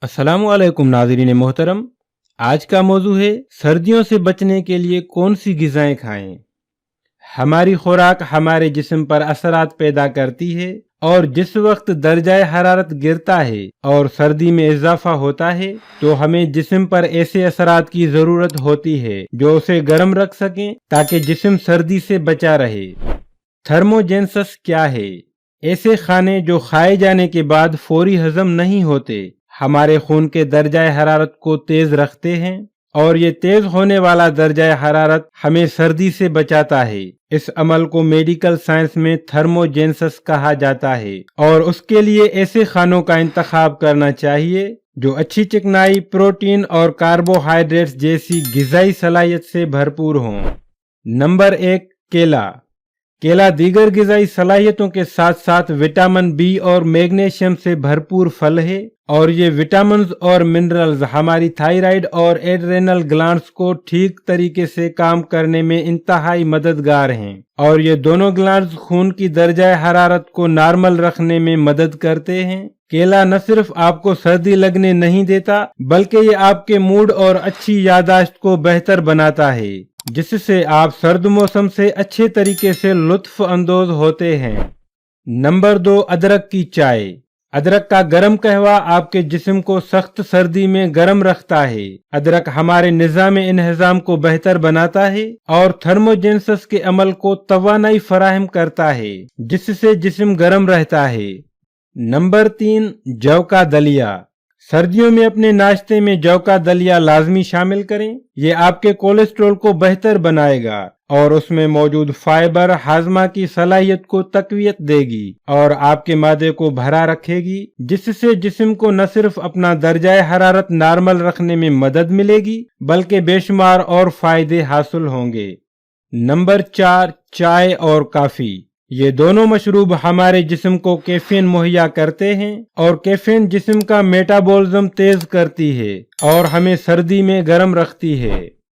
अस्सलाम वालेकुम नाज़रीन मोहतरम। आज का मौजू है सर्दियों से बचने के लिए कौन सी ग़िज़ाएं खाएं। हमारी खुराक हमारे जिस्म पर असरात पैदा करती है और जिस वक्त दर्जाए हरारत गिरता है और सर्दी में इजाफा होता है तो हमें जिस्म पर ऐसे असरात की ज़रूरत होती है जो उसे गर्म रख सकें ताकि जिस्म सर्दी से बचा रहे। थर्मोजेनेसिस क्या है? ऐसे खाने जो खाए जाने के बाद फौरी हजम नहीं होते हमारे खून के दर्जाए हरारत को तेज रखते हैं और ये तेज होने वाला दर्जाए हरारत हमें सर्दी से बचाता है। इस अमल को मेडिकल साइंस में थर्मोजेनेसिस कहा जाता है और उसके लिए ऐसे खानों का इंतखाब करना चाहिए जो अच्छी चिकनाई, प्रोटीन और कार्बोहाइड्रेट्स जैसी ग़िज़ाई सलाहियत से भरपूर हों। नंबर 1, केला। केला दीगर ग़िज़ाई सलाहियतों के साथ साथ विटामिन बी और मैग्नीशियम से भरपूर फल है और ये विटामिन्स और मिनरल्स हमारी थायराइड और एड्रेनल ग्लैंड्स को ठीक तरीके से काम करने में इंतहाई मददगार हैं और ये दोनों ग्लैंड्स खून की दर्जाए हरारत को नॉर्मल रखने में मदद करते हैं। केला न सिर्फ आपको सर्दी लगने नहीं देता बल्कि ये आपके मूड और अच्छी याददाश्त को बेहतर बनाता है जिससे आप सर्द मौसम से अच्छे तरीके से लुत्फ अंदोज होते हैं। नंबर 2, अदरक की चाय। अदरक का गर्म कहवा आपके जिस्म को सख्त सर्दी में गर्म रखता है। अदरक हमारे निज़ाम इंहज़ाम को बेहतर बनाता है और थर्मोजेनेसिस के अमल को तवानाई फराहम करता है जिससे जिस्म गर्म रहता है। नंबर 3, जौ का दलिया। सर्दियों में अपने नाश्ते में जौ का दलिया लाजमी शामिल करें। ये आपके कोलेस्ट्रॉल को बेहतर बनाएगा और उसमें मौजूद फाइबर हाजमा की सलाहियत को तकवीयत देगी और आपके मादे को भरा रखेगी जिससे जिस्म को न सिर्फ अपना दर्जाए हरारत नॉर्मल रखने में मदद मिलेगी बल्कि बेशुमार और फायदे हासिल होंगे। नंबर 4, चाय और काफी। ये दोनों मशरूब हमारे जिस्म को कैफीन मुहैया करते हैं और कैफीन जिस्म का मेटाबॉलिज्म तेज करती है और हमें सर्दी में गर्म रखती है।